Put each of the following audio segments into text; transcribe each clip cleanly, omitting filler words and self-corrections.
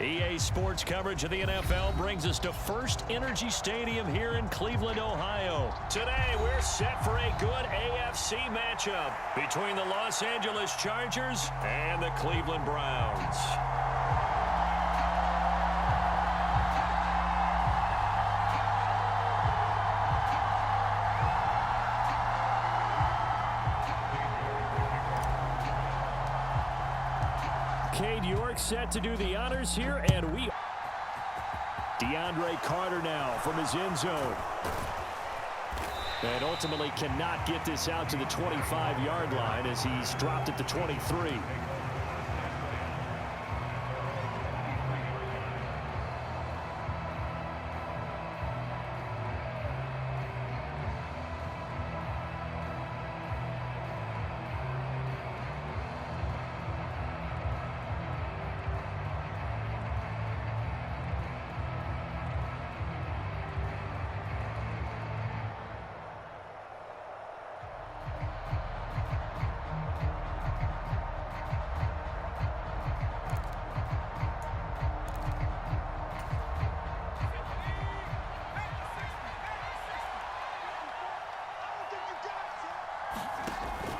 EA Sports coverage of the NFL brings us to First Energy Stadium here in Cleveland, Ohio. Today, we're set for a good AFC matchup between the Los Angeles Chargers and the Cleveland Browns. Cade York set to do the honors here, and DeAndre Carter now from his end zone. And ultimately cannot get this out to the 25-yard line as he's dropped at the 23.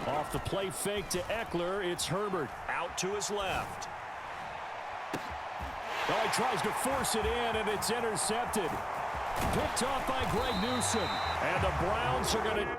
Off the play fake to Eckler, it's Herbert out to his left. Oh, he tries to force it in, and it's intercepted. Picked off by Greg Newsome. And the Browns are going to...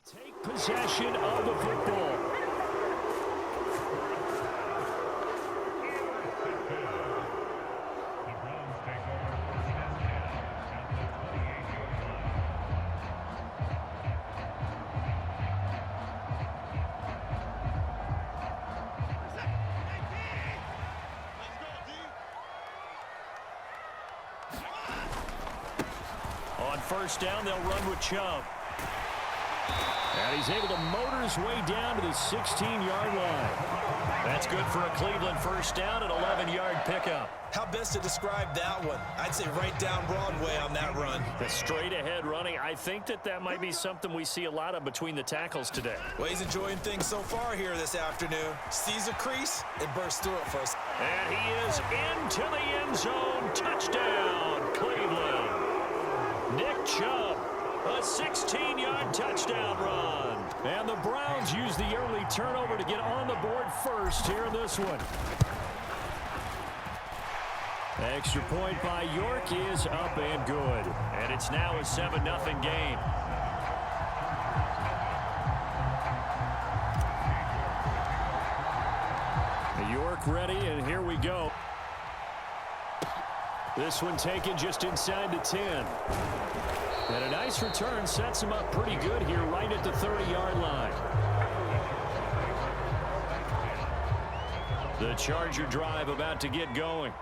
take possession of the football. On first down, they'll run with Chubb. And he's able to motor his way down to the 16-yard line. That's good for a Cleveland first down, an 11-yard pickup. How best to describe that one? I'd say right down Broadway on that run. The straight-ahead running, I think that might be something we see a lot of between the tackles today. Well, he's enjoying things so far here this afternoon. Sees a crease and bursts through it for us. And he is into the end zone. Touchdown, Cleveland. Nick Chubb. A 16-yard touchdown run. And the Browns use the early turnover to get on the board first here in this one. Extra point by York is up and good. And it's now a 7-0 game. York ready, and here we go. This one taken just inside the 10. And a nice return sets him up pretty good here right at the 30-yard line. The Charger drive about to get going.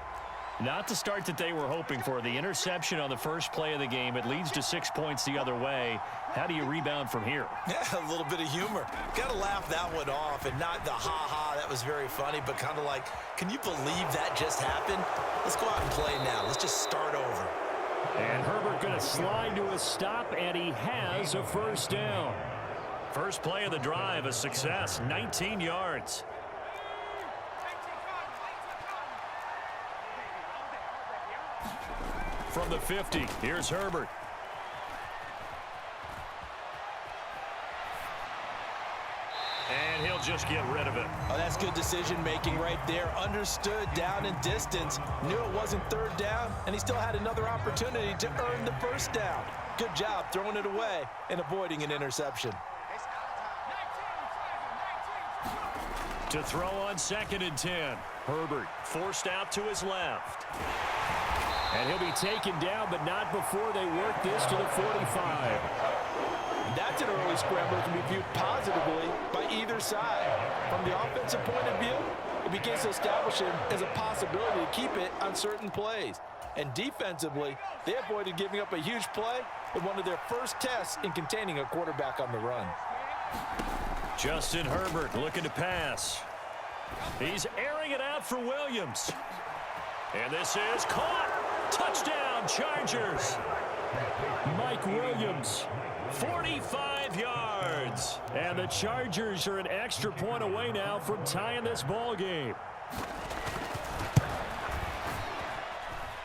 Not the start that they were hoping for. The interception on the first play of the game. It leads to 6 points the other way. How do you rebound from here? Yeah, a little bit of humor. Got to laugh that one off, and not the ha-ha, that was very funny, but kind of like, can you believe that just happened? Let's go out and play now. Let's just start over. And Herbert going to slide to a stop, and he has a first down. First play of the drive, a success, 19 yards. From the 50, here's Herbert. And he'll just get rid of it. Oh, that's good decision-making right there. Understood down and distance. Knew it wasn't third down, and he still had another opportunity to earn the first down. Good job throwing it away and avoiding an interception. To throw on 2nd and 10. Herbert forced out to his left. And he'll be taken down, but not before they work this to the 45. That's an early scramble that can be viewed positively by either side. From the offensive point of view, it begins to establish him as a possibility to keep it on certain plays. And defensively, they avoided giving up a huge play in one of their first tests in containing a quarterback on the run. Justin Herbert looking to pass. He's airing it out for Williams. And this is caught. Touchdown, Chargers. Mike Williams, 45 yards. And the Chargers are an extra point away now from tying this ball game.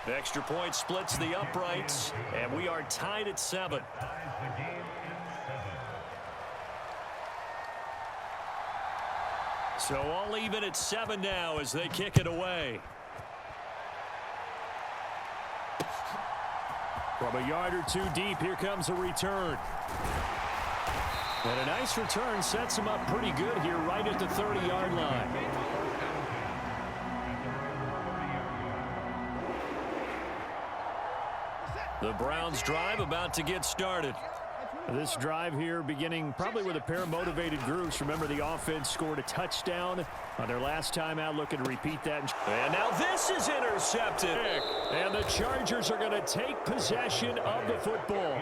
The extra point splits the uprights, and we are tied at 7. So all even at 7 now as they kick it away. From a yard or two deep, here comes a return. And a nice return sets him up pretty good here right at the 30-yard line. The Browns drive about to get started. This drive here beginning probably with a pair of motivated groups. Remember, the offense scored a touchdown on their last time out. Looking to repeat that. And now this is intercepted. And the Chargers are going to take possession of the football.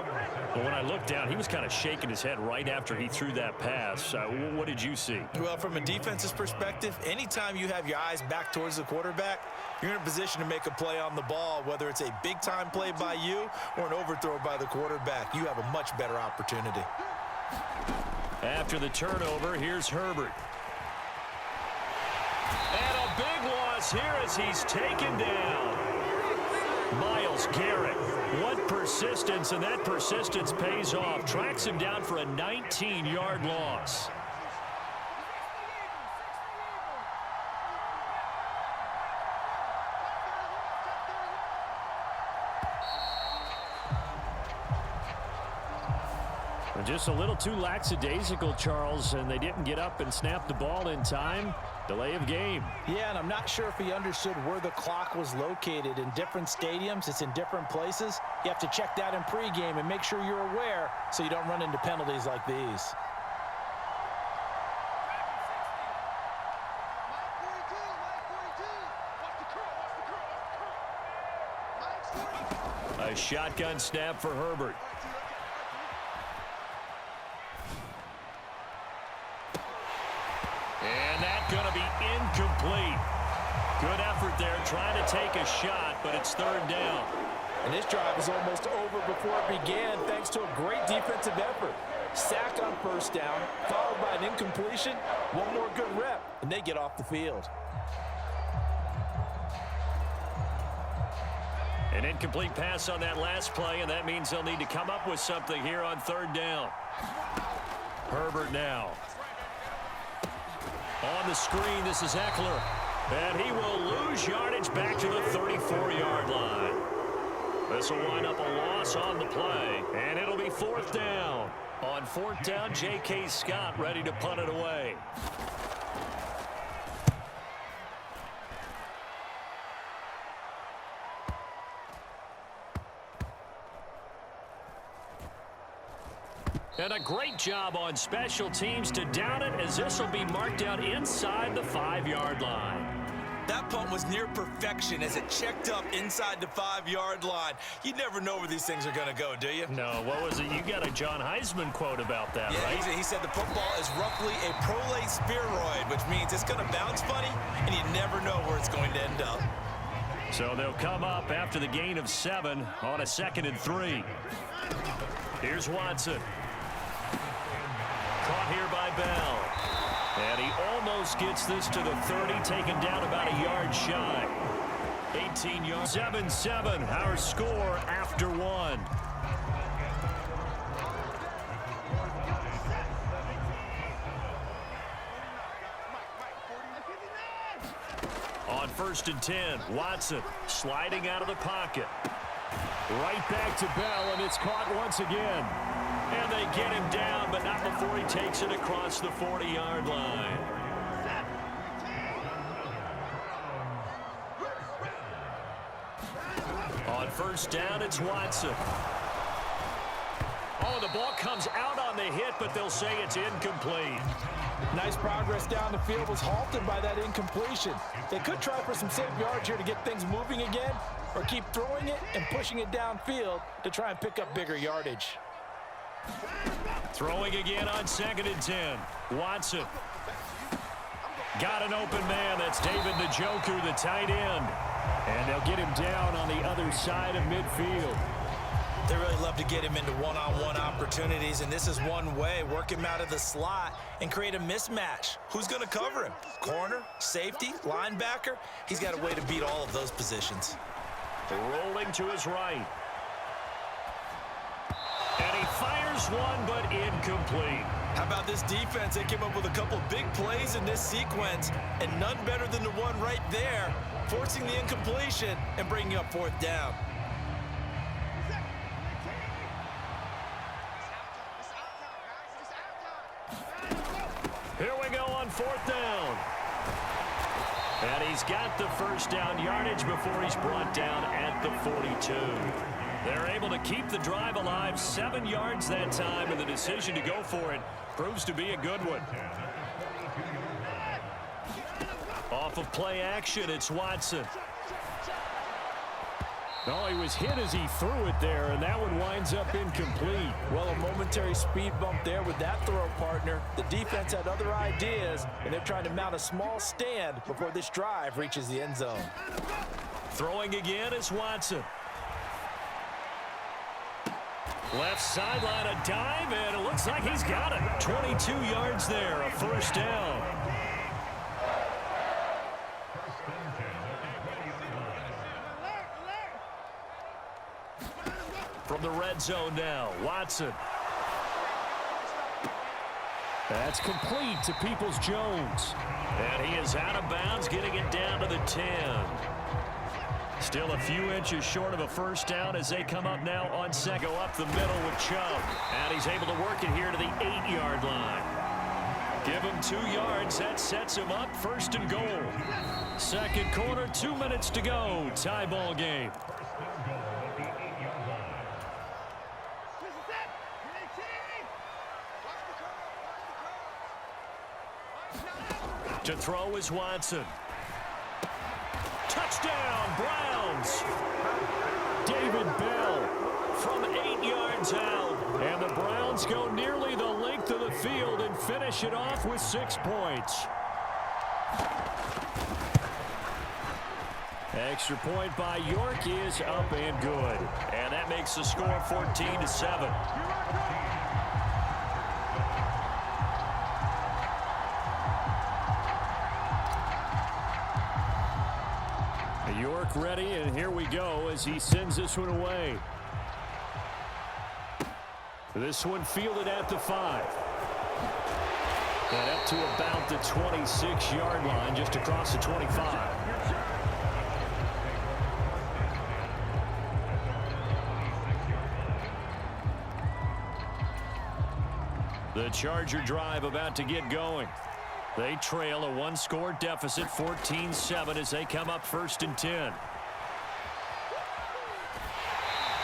Well, when I looked down, he was kind of shaking his head right after he threw that pass. What did you see? Well, from a defense's perspective, anytime you have your eyes back towards the quarterback, you're in a position to make a play on the ball, whether it's a big-time play by you or an overthrow by the quarterback. You have a much better opportunity. After the turnover, here's Herbert. And a big loss here as he's taken down. Myles Garrett. What persistence, and that persistence pays off. Tracks him down for a 19-yard loss. Just a little too lackadaisical, Charles, and they didn't get up and snap the ball in time. Delay of game. Yeah, and I'm not sure if he understood where the clock was located. In different stadiums, it's in different places. You have to check that in pregame and make sure you're aware so you don't run into penalties like these. A shotgun snap for Herbert. And that's going to be incomplete. Good effort there trying to take a shot, but it's 3rd down. And this drive is almost over before it began thanks to a great defensive effort. Sack on 1st down, followed by an incompletion. One more good rep, and they get off the field. An incomplete pass on that last play, and that means they'll need to come up with something here on 3rd down. Herbert now. On the screen, this is Eckler. And he will lose yardage back to the 34-yard line. This will wind up a loss on the play. And it'll be 4th down. On 4th down, J.K. Scott ready to punt it away. And a great job on special teams to down it, as this will be marked out inside the 5-yard line. That punt was near perfection as it checked up inside the 5-yard line. You never know where these things are going to go, do you? No, what was it? You got a John Heisman quote about that, right? He said the football is roughly a prolate spheroid, which means it's going to bounce funny, and you never know where it's going to end up. So they'll come up after the gain of 7 on a 2nd and 3. Here's Watson. Caught here by Bell. And he almost gets this to the 30, taken down about a yard shy. 18 yards. 7-7, our score after 1. On 1st and 10, Watson sliding out of the pocket. Right back to Bell, and it's caught once again. And they get him down, but not before he takes it across the 40-yard line. On 1st down, it's Watson. Oh, the ball comes out on on the hit, but they'll say it's incomplete. Nice progress down the field was halted by that incompletion. They could try for some safe yards here to get things moving again, or keep throwing it and pushing it downfield to try and pick up bigger yardage. Throwing again on 2nd and 10. Watson. Got an open man. That's David Njoku, the tight end. And they'll get him down on the other side of midfield. They really love to get him into one-on-one opportunities, and this is one way. Work him out of the slot and create a mismatch. Who's going to cover him? Corner, safety, linebacker? He's got a way to beat all of those positions. Rolling to his right. And he fires one, but incomplete. How about this defense? They came up with a couple big plays in this sequence, and none better than the one right there, forcing the incompletion and bringing up 4th down. Here we go on 4th down. And he's got the 1st down yardage before he's brought down at the 42. They're able to keep the drive alive, 7 yards that time, and the decision to go for it proves to be a good one. Off of play action, it's Watson. Oh, he was hit as he threw it there, and that one winds up incomplete. Well, a momentary speed bump there with that throw, partner. The defense had other ideas, and they're trying to mount a small stand before this drive reaches the end zone. Throwing again is Watson. Left sideline, a dive, and it looks like he's got it. 22 yards there, a 1st down. From the red zone now, Watson. That's complete to Peoples-Jones. And he is out of bounds, getting it down to the 10. Still a few inches short of a 1st down as they come up now on 2nd. Go up the middle with Chubb. And he's able to work it here to the 8-yard line. Give him 2 yards. That sets him up 1st and goal. 2nd quarter, 2 minutes to go. Tie ball game. To throw is Watson. Touchdown, Browns. David Bell from 8 yards out. And the Browns go nearly the length of the field and finish it off with 6 points. Extra point by York is up and good. And that makes the score 14-7. York ready, and here we go as he sends this one away. This one fielded at the 5. And up to about the 26-yard line, just across the 25. The Charger drive about to get going. They trail a 1-score deficit, 14-7, as they come up 1st and 10.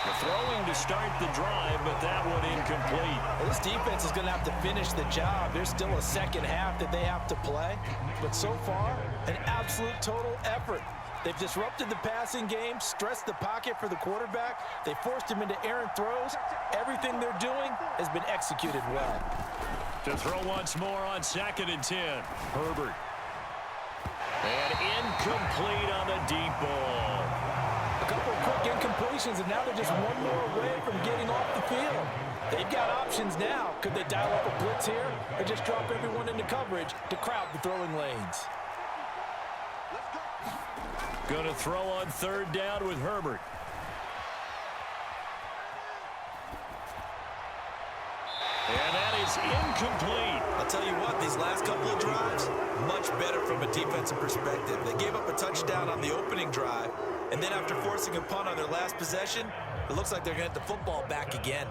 The throwing to start the drive, but that one incomplete. Well, this defense is going to have to finish the job. There's still a second half that they have to play. But so far, an absolute total effort. They've disrupted the passing game, stressed the pocket for the quarterback. They forced him into errant throws. Everything they're doing has been executed well. To throw once more on 2nd and 10. Herbert. And incomplete on the deep ball. A couple of quick incompletions, and now they're just one more away from getting off the field. They've got options now. Could they dial up a blitz here or just drop everyone into coverage to crowd the throwing lanes? Going to throw on 3rd down with Herbert. And that is incomplete. I'll tell you what, these last couple of drives, much better from a defensive perspective. They gave up a touchdown on the opening drive, and then after forcing a punt on their last possession, it looks like they're going to get the football back again.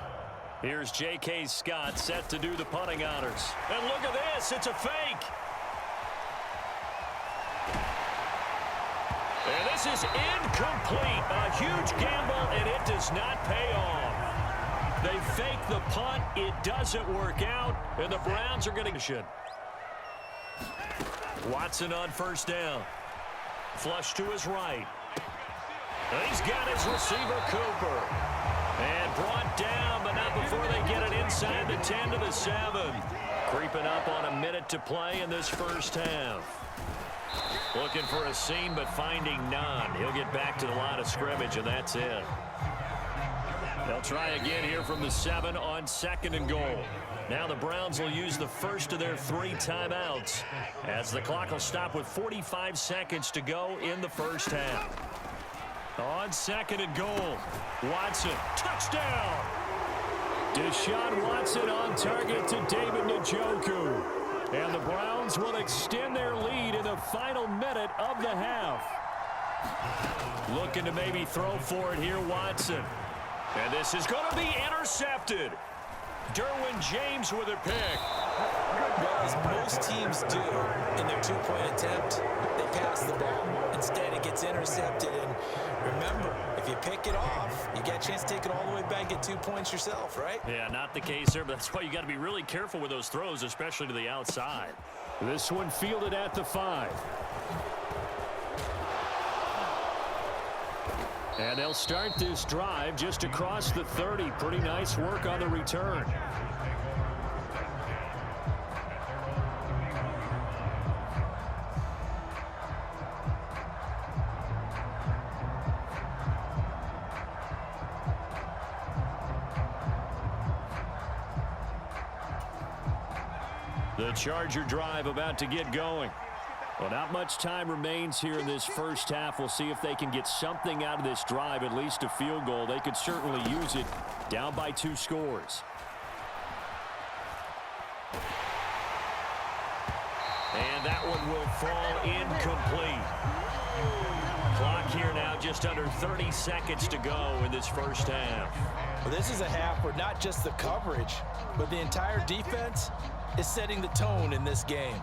Here's J.K. Scott set to do the punting honors. And look at this, it's a fake. And this is incomplete. A huge gamble, and it does not pay off. They fake the punt. It doesn't work out, and the Browns are going to... Watson on first down. Flush to his right. He's got his receiver, Cooper. And brought down, but not before they get it inside the 10 to the 7. Creeping up on a minute to play in this first half. Looking for a seam, but finding none. He'll get back to the line of scrimmage, and that's it. They'll try again here from the 7 on 2nd and goal. Now the Browns will use the first of their 3 timeouts as the clock will stop with 45 seconds to go in the first half. On 2nd and goal, Watson, touchdown! Deshaun Watson on target to David Njoku. And the Browns will extend their lead in the final minute of the half. Looking to maybe throw for it here, Watson. And this is going to be intercepted. Derwin James with a pick. Well, as most teams do in their 2-point attempt, they pass the ball. Instead, it gets intercepted. And remember, if you pick it off, you get a chance to take it all the way back, get 2 points yourself, right? Yeah, not the case there, but that's why you got to be really careful with those throws, especially to the outside. This one fielded at the 5. And they'll start this drive just across the 30. Pretty nice work on the return. The Charger drive about to get going. Well, not much time remains here in this first half. We'll see if they can get something out of this drive, at least a field goal. They could certainly use it, down by 2 scores. And that one will fall incomplete. Clock here now just under 30 seconds to go in this first half. Well, this is a half where not just the coverage, but the entire defense is setting the tone in this game.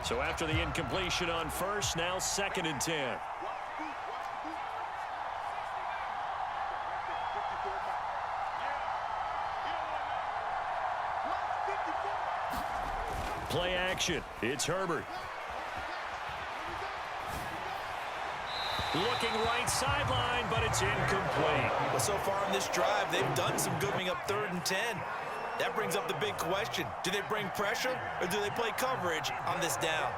So after the incompletion on first, now 2nd and 10. Play action. It's Herbert. Looking right sideline, but it's incomplete. Well, so far in this drive, they've done some good coming up 3rd and 10. That brings up the big question. Do they bring pressure or do they play coverage on this down?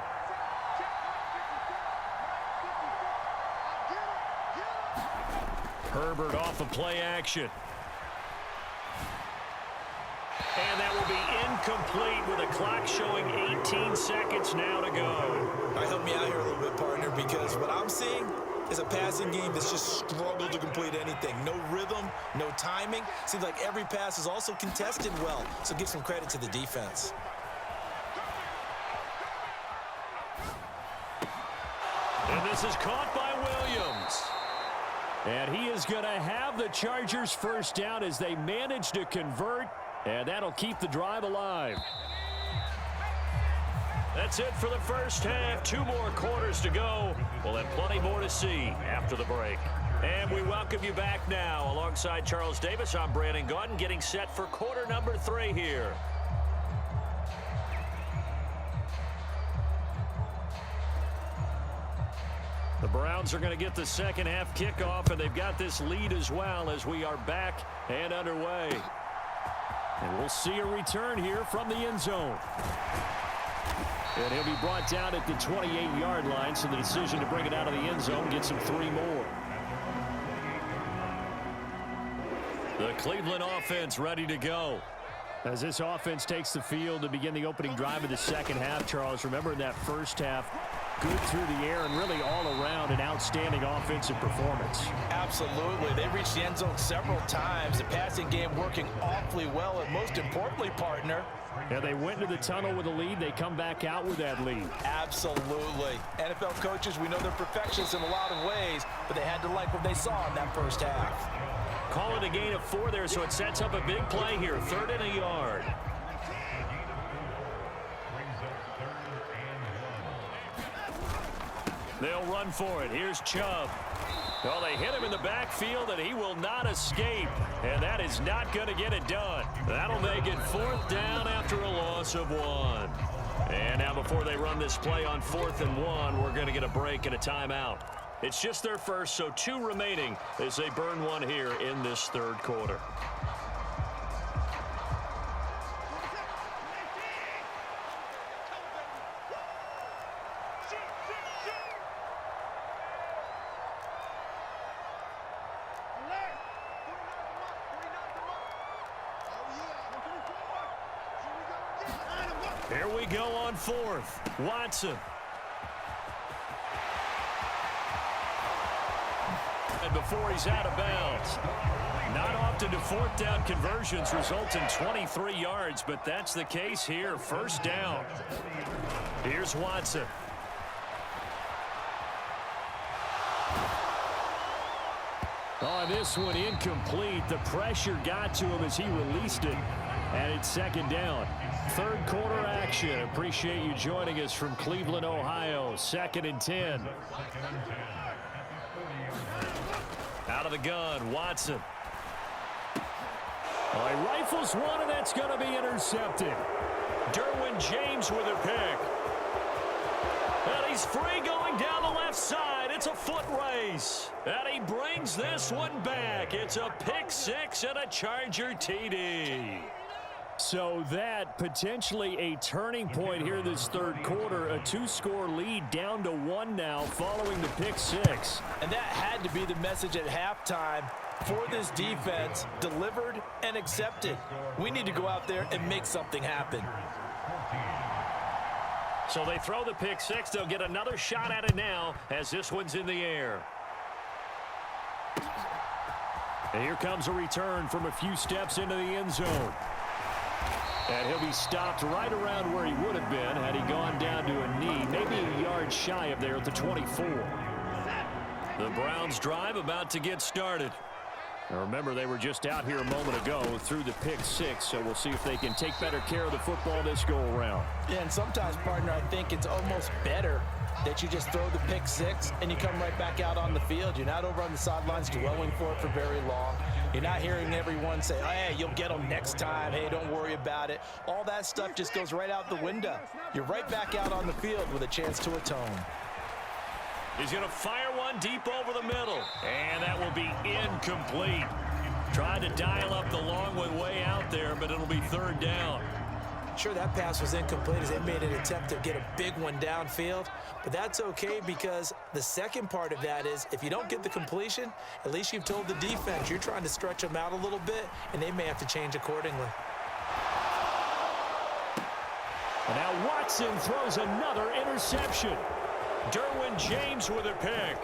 Herbert off of play action. And that will be incomplete with a clock showing 18 seconds now to go. All right, help me out here a little bit, partner, because what I'm seeing is a passing game that's just struggled to complete anything. No rhythm, no timing. Seems like every pass is also contested well, so give some credit to the defense. And this is caught by Williams. And he is going to have the Chargers first down as they manage to convert, and that'll keep the drive alive. That's it for the first half. 2 more quarters to go. We'll have plenty more to see after the break. And we welcome you back now. Alongside Charles Davis, I'm Brandon Gaudin, getting set for quarter number 3 here. The Browns are going to get the second half kickoff, and they've got this lead as well as we are back and underway. And we'll see a return here from the end zone. And he'll be brought down at the 28-yard line, so the decision to bring it out of the end zone gets him 3 more. The Cleveland offense ready to go. As this offense takes the field to begin the opening drive of the second half, Charles, remember in that first half, good through the air and really all around an outstanding offensive performance. Absolutely. They reached the end zone several times. The passing game working awfully well, and most importantly, partner, yeah, they went into the tunnel with a lead. They come back out with that lead. Absolutely. NFL coaches, we know they're perfectionists in a lot of ways, but they had to like what they saw in that first half. Call it a gain of 4 there, so it sets up a big play here. 3rd and a yard. They'll run for it. Here's Chubb. Well, they hit him in the backfield, and he will not escape. And that is not going to get it done. That'll make it 4th down after a loss of 1. And now before they run this play on 4th and 1, we're going to get a break and a timeout. It's just their first, so 2 remaining as they burn 1 here in this 3rd quarter. Here we go on 4th. Watson. And before he's out of bounds. Not often do 4th down conversions result in 23 yards, but that's the case here. 1st down. Here's Watson. Oh, this one incomplete. The pressure got to him as he released it. And it's 2nd down. 3rd quarter action. Appreciate you joining us from Cleveland, Ohio. 2nd and 10. Out of the gun, Watson. Well, he rifles one, and that's going to be intercepted. Derwin James with a pick. And he's free going down the left side. It's a foot race. And he brings this one back. It's a pick 6 and a Charger TD. So that potentially a turning point here this 3rd quarter. A 2-score lead down to 1 now following the pick 6. And that had to be the message at halftime for this defense. Delivered and accepted. We need to go out there and make something happen. So they throw the pick 6. They'll get another shot at it now as this one's in the air. And here comes a return from a few steps into the end zone. And he'll be stopped right around where he would have been had he gone down to a knee, maybe a yard shy of there at the 24. The Browns drive about to get started. Now remember, they were just out here a moment ago through the pick 6, so we'll see if they can take better care of the football this go-around. Yeah, and sometimes, partner, I think it's almost better that you just throw the pick 6 and you come right back out on the field. You're not over on the sidelines dwelling for it for very long. You're not hearing everyone say, oh, hey, you'll get them next time. Hey, don't worry about it. All that stuff just goes right out the window. You're right back out on the field with a chance to atone. He's going to fire one deep over the middle. And that will be incomplete. Tried to dial up the long one way out there, but it'll be 3rd down. Sure, that pass was incomplete as they made an attempt to get a big one downfield, but that's okay because the second part of that is if you don't get the completion, at least you've told the defense you're trying to stretch them out a little bit, and they may have to change accordingly. And now Watson throws another interception. Derwin James with a pick.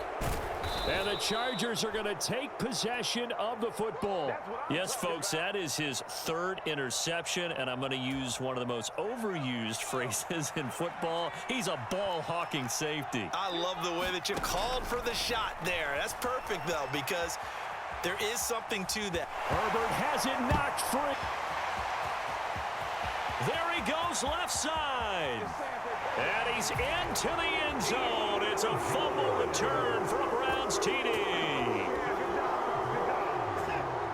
And the Chargers are going to take possession of the football. Yes, folks, that is his 3rd interception, and I'm going to use one of the most overused phrases in football. He's a ball-hawking safety. I love the way that you called for the shot there. That's perfect, though, because there is something to that. Herbert has it knocked free. There he goes left side. And he's into the end zone. It's a fumble return for a Browns TD.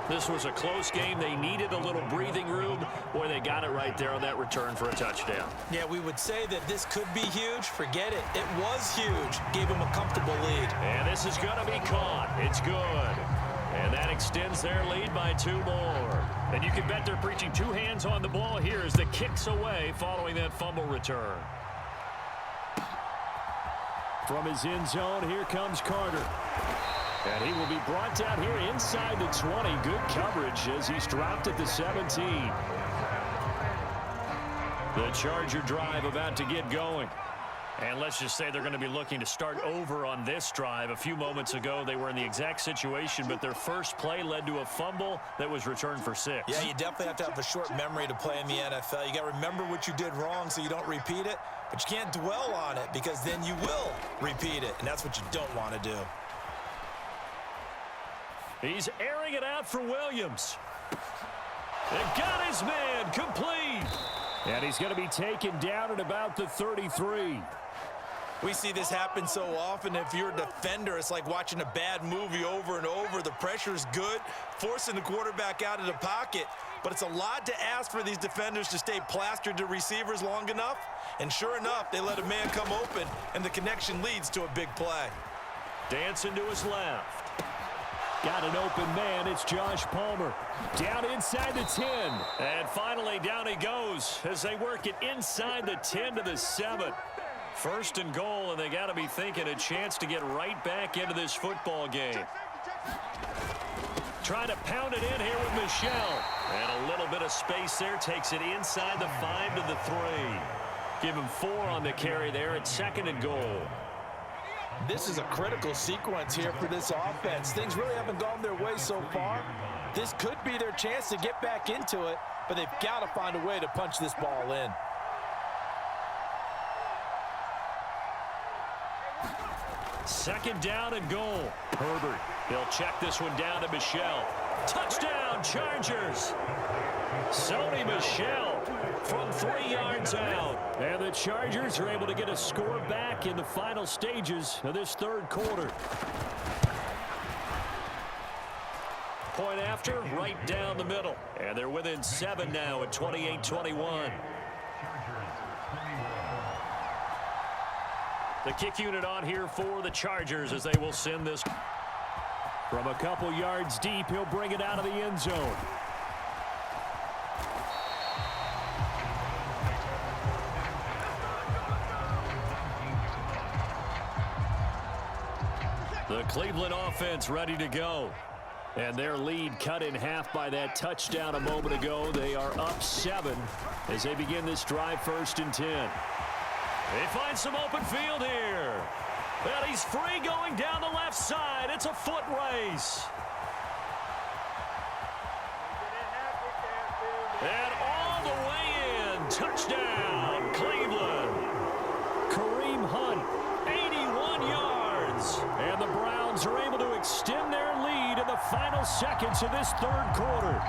This was a close game. They needed a little breathing room. Boy, they got it right there on that return for a touchdown. Yeah, we would say that this could be huge. Forget it. It was huge. Gave him a comfortable lead. And this is going to be caught. It's good. And that extends their lead by 2 more. And you can bet they're preaching 2 hands on the ball here as the kick's away following that fumble return. From his end zone, here comes Carter. And he will be brought down here inside the 20. Good coverage as he's dropped at the 17. The Charger drive about to get going. And let's just say they're going to be looking to start over on this drive. A few moments ago, they were in the exact situation, but their first play led to a fumble that was returned for 6. Yeah, you definitely have to have a short memory to play in the NFL. You got to remember what you did wrong so you don't repeat it, but you can't dwell on it because then you will repeat it, and that's what you don't want to do. He's airing it out for Williams. And got his man complete. And he's going to be taken down at about the 33. We see this happen so often. If you're a defender, it's like watching a bad movie over and over. The pressure's good, forcing the quarterback out of the pocket. But it's a lot to ask for these defenders to stay plastered to receivers long enough. And sure enough, they let a man come open, and the connection leads to a big play. Dancing to his left. Got an open man. It's Josh Palmer. Down inside the 10. And finally, down he goes as they work it inside the 10 to the 7. First and goal, and they got to be thinking a chance to get right back into this football game. Trying to pound it in here with Michelle. And a little bit of space there. Takes it inside the 5 to the 3. Give him 4 on the carry there at 2nd and goal. This is a critical sequence here for this offense. Things really haven't gone their way so far. This could be their chance to get back into it, but they've got to find a way to punch this ball in. Second down and goal. Herbert. He'll check this one down to Michelle. Touchdown, Chargers. Sony Michel from 3 yards out. And the Chargers are able to get a score back in the final stages of this third quarter. Point after, right down the middle. And they're within 7 now at 28-21. The kick unit on here for the Chargers as they will send this from a couple yards deep. He'll bring it out of the end zone. The Cleveland offense ready to go. And their lead cut in half by that touchdown a moment ago. They are up 7 as they begin this drive, 1st and 10. They find some open field here. And he's free going down the left side. It's a foot race. And all the way in. Touchdown, Cleveland. Kareem Hunt, 81 yards. And the Browns are able to extend their lead in the final seconds of this third quarter.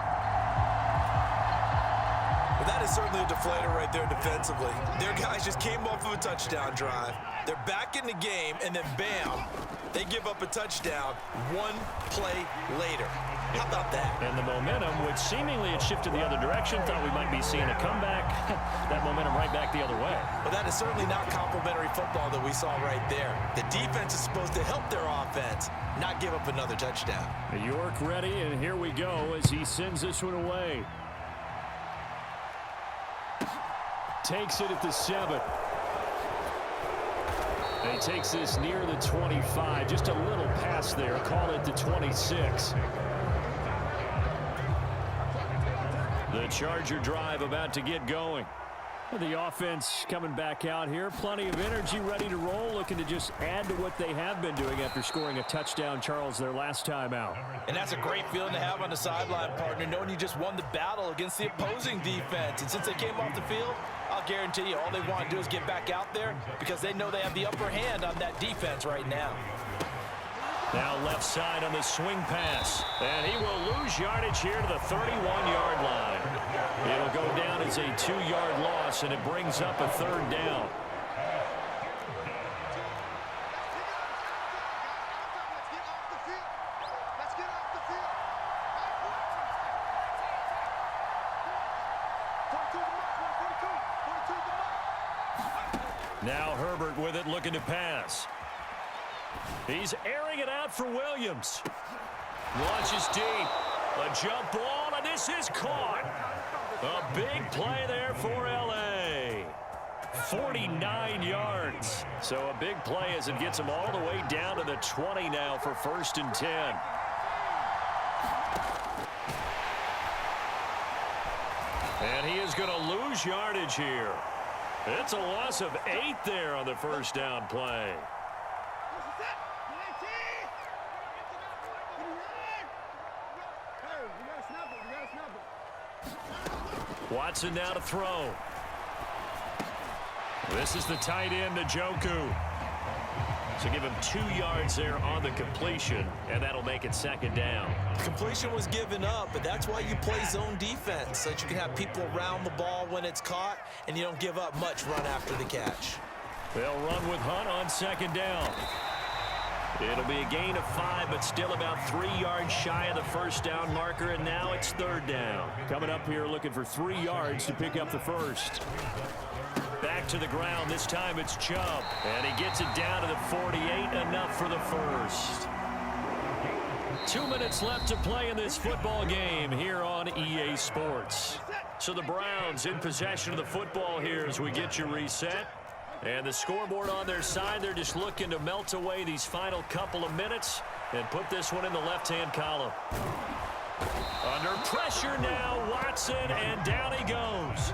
Well, that is certainly a deflator right there defensively. Their guys just came off of a touchdown drive. They're back in the game, and then bam, they give up a touchdown 1 play later. How about that? And the momentum, which seemingly had shifted the other direction, thought we might be seeing a comeback. That momentum right back the other way. Well, that is certainly not complimentary football that we saw right there. The defense is supposed to help their offense, not give up another touchdown. York ready, and here we go as he sends this one away. Takes it at the 7. And he takes this near the 25. Just a little pass there. Call it the 26. The Charger drive about to get going. The offense coming back out here. Plenty of energy, ready to roll, looking to just add to what they have been doing after scoring a touchdown, Charles, their last time out. And that's a great feeling to have on the sideline, partner, knowing you just won the battle against the opposing defense. And since they came off the field, I'll guarantee you all they want to do is get back out there because they know they have the upper hand on that defense right now. Now left side on the swing pass. And he will lose yardage here to the 31-yard line. It'll go down as a 2-yard loss, and it brings up a 3rd down. Now Herbert with it, looking to pass. He's airing it out for Williams. Launches deep. A jump ball, and this is caught. A big play there for L.A. 49 yards. So a big play as it gets him all the way down to the 20 now for 1st and 10. And he is going to lose yardage here. It's a loss of 8 there on the 1st down play. Watson now to throw. This is the tight end, Njoku. So give him 2 yards there on the completion, and that'll make it 2nd down. The completion was given up, but that's why you play zone defense, so that you can have people around the ball when it's caught, and you don't give up much run after the catch. They'll run with Hunt on second down. It'll be a gain of 5, but still about 3 yards shy of the first down marker, and now it's third down. Coming up here looking for 3 yards to pick up the first. Back to the ground. This time it's Chubb. And he gets it down to the 48, enough for the first. 2 minutes left to play in this football game here on EA Sports. So the Browns in possession of the football here as we get you reset. And the scoreboard on their side, they're just looking to melt away these final couple of minutes and put this one in the left-hand column. Under pressure now, Watson, and down he goes.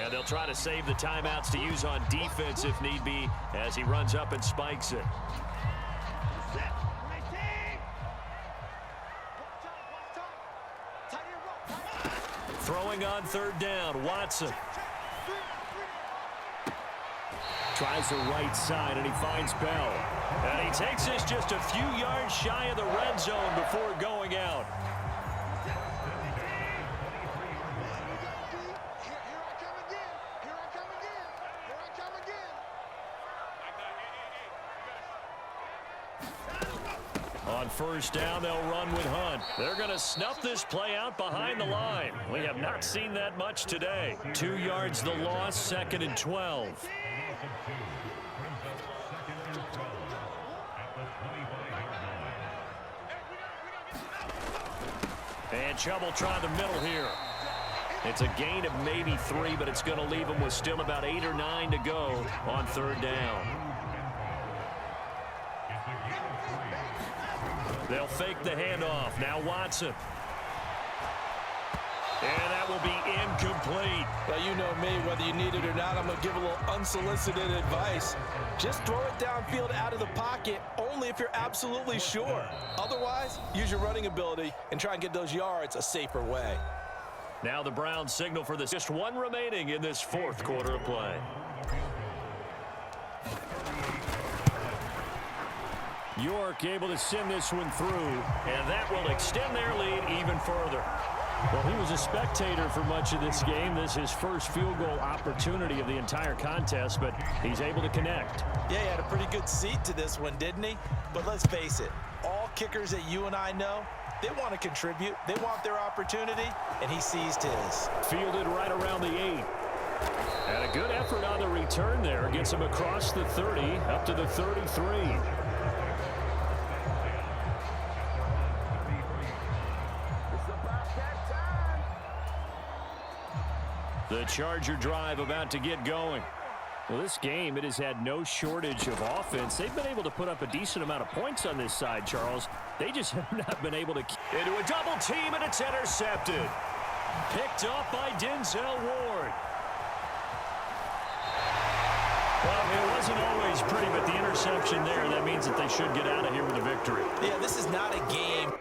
And they'll try to save the timeouts to use on defense if need be as he runs up and spikes it. Throwing on third down, Watson. Tries the right side, and he finds Bell. And he takes this just a few yards shy of the red zone before going out. On first down, they'll run with Hunt. They're going to snuff this play out behind the line. We have not seen that much today. 2 yards the loss, second and 12. And Chubb will try the middle here. It's a gain of maybe 3, but it's going to leave him with still about 8 or 9 to go on third down. They'll fake the handoff. Now Watson. And that will be incomplete. Well, you know me, whether you need it or not, I'm going to give a little unsolicited advice. Just throw it downfield out of the pocket only if you're absolutely sure. Otherwise, use your running ability and try and get those yards a safer way. Now the Browns signal for this. Just one remaining in this fourth quarter of play. York able to send this one through. And that will extend their lead even further. Well, he was a spectator for much of this game. This is his first field goal opportunity of the entire contest, but he's able to connect. Yeah, he had a pretty good seat to this one, didn't he? But let's face it, all kickers that you and I know, they want to contribute. They want their opportunity, and he seized his. Fielded right around the 8. And a good effort on the return there. Gets him across the 30, up to the 33. The Charger drive about to get going. Well, this game, it has had no shortage of offense. They've been able to put up a decent amount of points on this side, Charles. They just have not been able to. Into a double team, and it's intercepted. Picked up by Denzel Ward. Well, it wasn't always pretty, but the interception there, that means that they should get out of here with a victory. Yeah, this is not a game